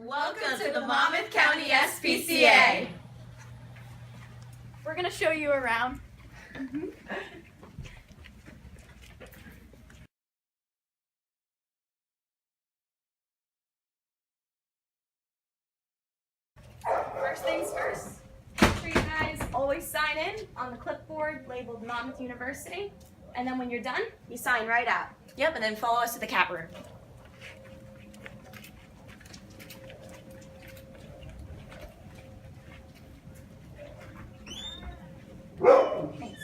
Welcome to the Monmouth County SPCA. We're going to show you around. First things first, make sure you guys always sign in on the clipboard labeled Monmouth University, and then when you're done, you sign right out. Yep, and then follow us to the cat room. Thanks.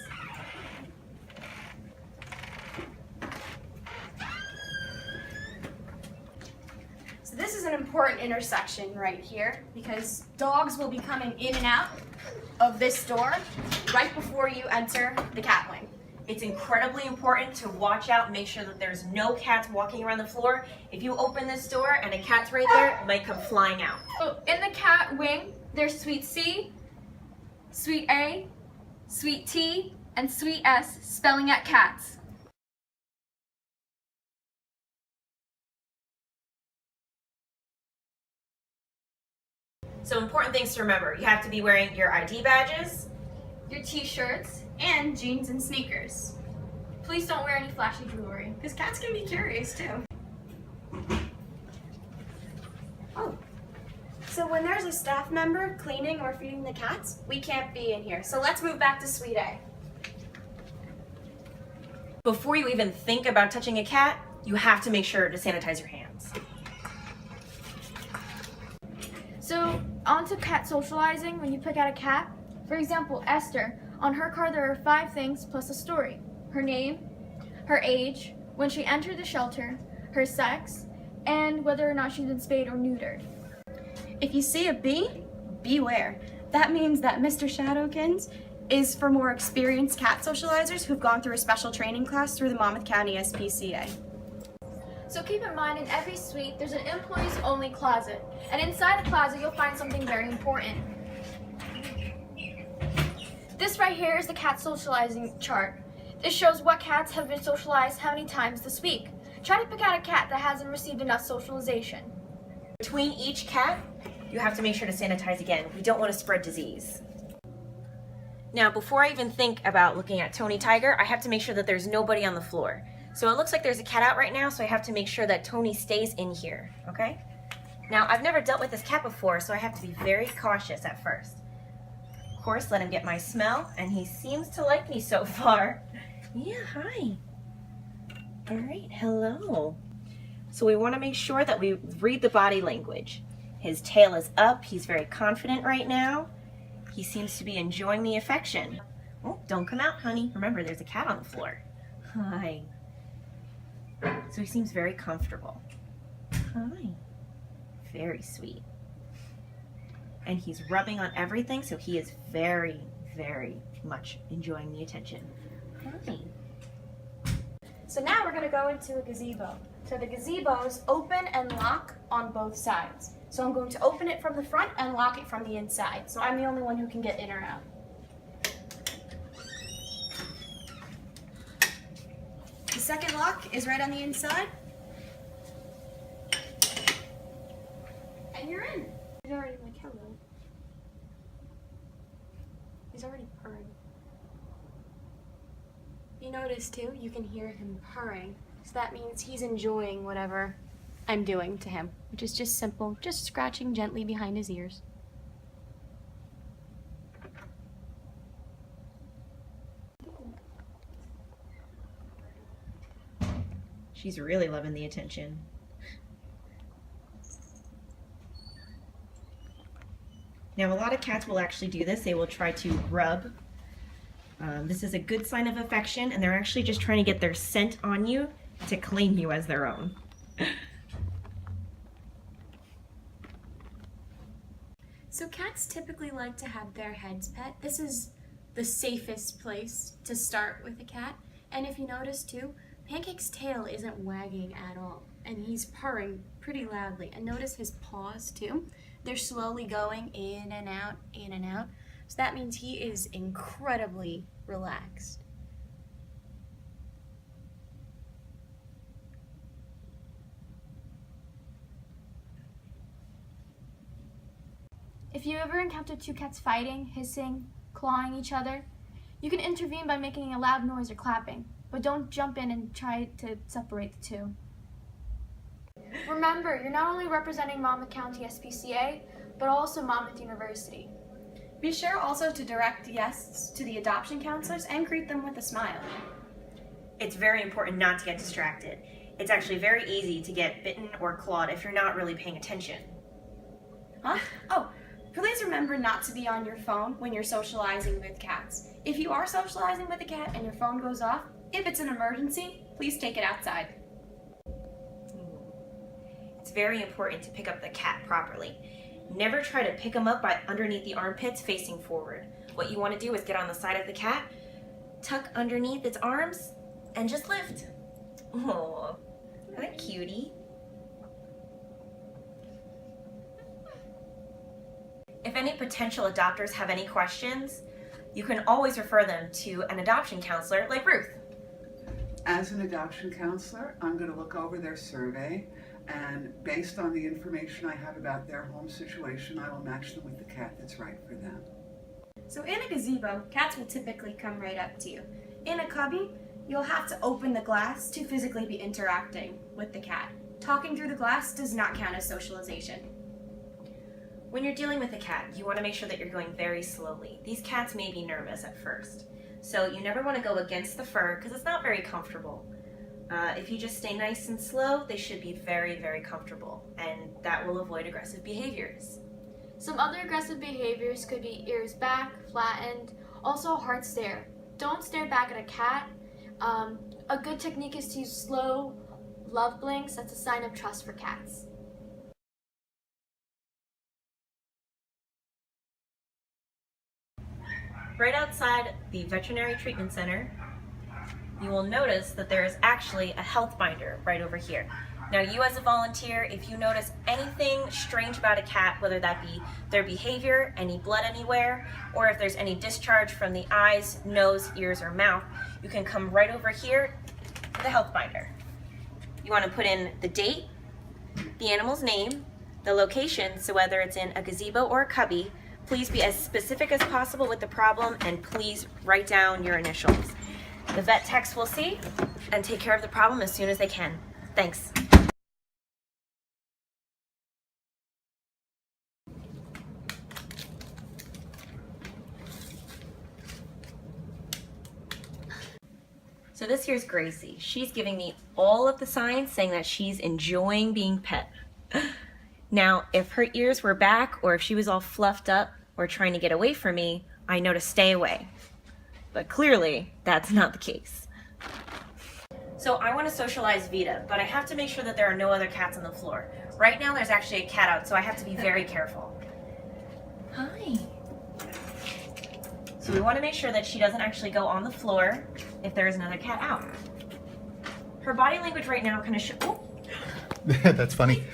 So this is an important intersection right here because dogs will be coming in and out of this door right before you enter the cat wing. It's incredibly important to watch out and make sure that there's no cats walking around the floor. If you open this door and a cat's right there, it might come flying out. So in the cat wing, there's Suite C, Suite A, Suite T, and Suite S, spelling at cats. So important things to remember. You have to be wearing your ID badges, Your t-shirts, and jeans and sneakers. Please don't wear any flashy jewelry, because cats can be curious too. Oh, so when there's a staff member cleaning or feeding the cats, we can't be in here. So let's move back to Suite A. Before you even think about touching a cat, you have to make sure to sanitize your hands. So on to cat socializing when you pick out a cat. For example, Esther, on her card there are 5 things plus a story. Her name, her age, when she entered the shelter, her sex, and whether or not she's been spayed or neutered. If you see a B, beware. That means that Mr. Shadowkins is for more experienced cat socializers who've gone through a special training class through the Monmouth County SPCA. So keep in mind, in every suite there's an employees only closet, and inside the closet you'll find something very important. This right here is the cat socializing chart. This shows what cats have been socialized how many times this week. Try to pick out a cat that hasn't received enough socialization. Between each cat, you have to make sure to sanitize again. We don't want to spread disease. Now, before I even think about looking at Tony Tiger, I have to make sure that there's nobody on the floor. So it looks like there's a cat out right now, so I have to make sure that Tony stays in here, okay? Now, I've never dealt with this cat before, so I have to be very cautious at first. Of course, let him get my smell, and he seems to like me so far. Yeah, hi. All right, hello. So we want to make sure that we read the body language. His tail is up, he's very confident right now. He seems to be enjoying the affection. Oh, don't come out, honey. Remember, there's a cat on the floor. Hi. So he seems very comfortable. Hi. Very sweet. And he's rubbing on everything, so he is very, very much enjoying the attention. Hi. So now we're going to go into a gazebo. So the gazebos open and lock on both sides. So I'm going to open it from the front and lock it from the inside. So I'm the only one who can get in or out. The second lock is right on the inside. And you're in. He's already like, hello. He's already purring. You notice too, you can hear him purring. So that means he's enjoying whatever I'm doing to him, which is just simple, just scratching gently behind his ears. She's really loving the attention. Now, a lot of cats will actually do this. They will try to rub. This is a good sign of affection, and they're actually just trying to get their scent on you to claim you as their own. So cats typically like to have their heads pet. This is the safest place to start with a cat. And if you notice too, Pancake's tail isn't wagging at all, and he's purring pretty loudly. And notice his paws too. They're slowly going in and out, in and out. So that means he is incredibly relaxed. If you ever encounter two cats fighting, hissing, clawing each other, you can intervene by making a loud noise or clapping, but don't jump in and try to separate the two. Remember, you're not only representing Monmouth County SPCA, but also Monmouth University. Be sure also to direct guests to the adoption counselors and greet them with a smile. It's very important not to get distracted. It's actually very easy to get bitten or clawed if you're not really paying attention. Huh? Oh, please remember not to be on your phone when you're socializing with cats. If you are socializing with a cat and your phone goes off, if it's an emergency, please take it outside. It's very important to pick up the cat properly. Never try to pick them up by underneath the armpits facing forward. What you want to do is get on the side of the cat, tuck underneath its arms, and just lift. Oh, what a cutie. If any potential adopters have any questions, you can always refer them to an adoption counselor like Ruth. As an adoption counselor, I'm going to look over their survey, and based on the information I have about their home situation, I will match them with the cat that's right for them. So in a gazebo, cats will typically come right up to you. In a cubby, you'll have to open the glass to physically be interacting with the cat. Talking through the glass does not count as socialization. When you're dealing with a cat, you want to make sure that you're going very slowly. These cats may be nervous at first, so you never want to go against the fur because it's not very comfortable. If you just stay nice and slow, they should be very, very comfortable, and that will avoid aggressive behaviors. Some other aggressive behaviors could be ears back, flattened, also a hard stare. Don't stare back at a cat. A good technique is to use slow love blinks. That's a sign of trust for cats. Right outside the veterinary treatment center, you will notice that there is actually a health binder right over here. Now you as a volunteer, if you notice anything strange about a cat, whether that be their behavior, any blood anywhere, or if there's any discharge from the eyes, nose, ears, or mouth, you can come right over here to the health binder. You want to put in the date, the animal's name, the location, so whether it's in a gazebo or a cubby, please be as specific as possible with the problem, and please write down your initials. The vet techs will see and take care of the problem as soon as they can. Thanks. So this here's Gracie. She's giving me all of the signs saying that she's enjoying being pet. Now, if her ears were back or if she was all fluffed up or trying to get away from me, I know to stay away. But clearly, that's not the case. So I want to socialize Vita, but I have to make sure that there are no other cats on the floor. Right now, there's actually a cat out, so I have to be very careful. Hi. So we want to make sure that she doesn't actually go on the floor if there is another cat out. Her body language right now kind of That's funny.